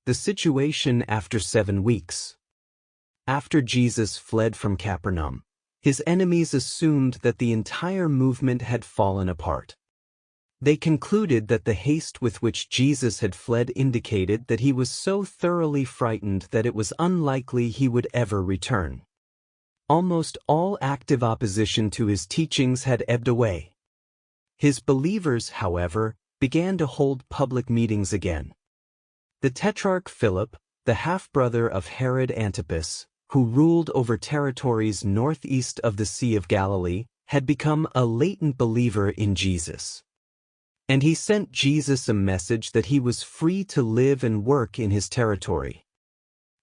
The situation after 7 weeks. After Jesus fled from Capernaum, his enemies assumed that the entire movement had fallen apart. They concluded that the haste with which Jesus had fled indicated that he was so thoroughly frightened that it was unlikely he would ever return. Almost all active opposition to his teachings had ebbed away. His believers, however, began to hold public meetings again. The tetrarch Philip, the half-brother of Herod Antipas, who ruled over territories northeast of the Sea of Galilee, had become a latent believer in Jesus. And he sent Jesus a message that he was free to live and work in his territory.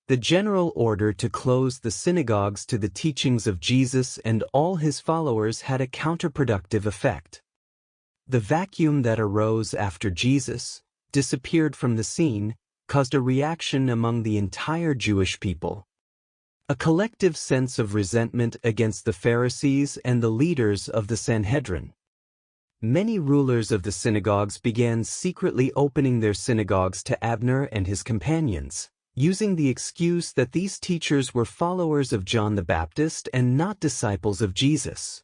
The general order to close the synagogues to the teachings of Jesus and all his followers had a counterproductive effect. The vacuum that arose after Jesus disappeared from the scene caused a reaction among the entire Jewish people. A collective sense of resentment against the Pharisees and the leaders of the Sanhedrin. Many rulers of the synagogues began secretly opening their synagogues to Abner and his companions, using the excuse that these teachers were followers of John the Baptist and not disciples of Jesus.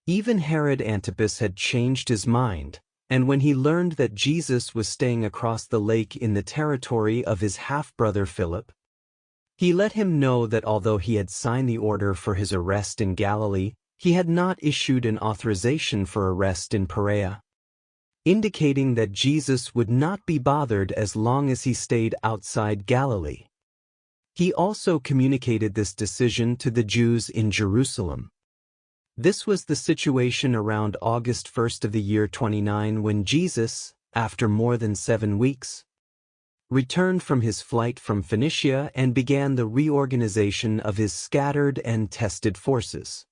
Even Herod Antipas had changed his mind, and when he learned that Jesus was staying across the lake in the territory of his half-brother Philip, he let him know that although he had signed the order for his arrest in Galilee, he had not issued an authorization for arrest in Perea, indicating that Jesus would not be bothered as long as he stayed outside Galilee. He also communicated this decision to the Jews in Jerusalem. This was the situation around August 1st of the year 29 when Jesus, after more than 7 weeks, returned from his flight from Phoenicia and began the reorganization of his scattered and tested forces.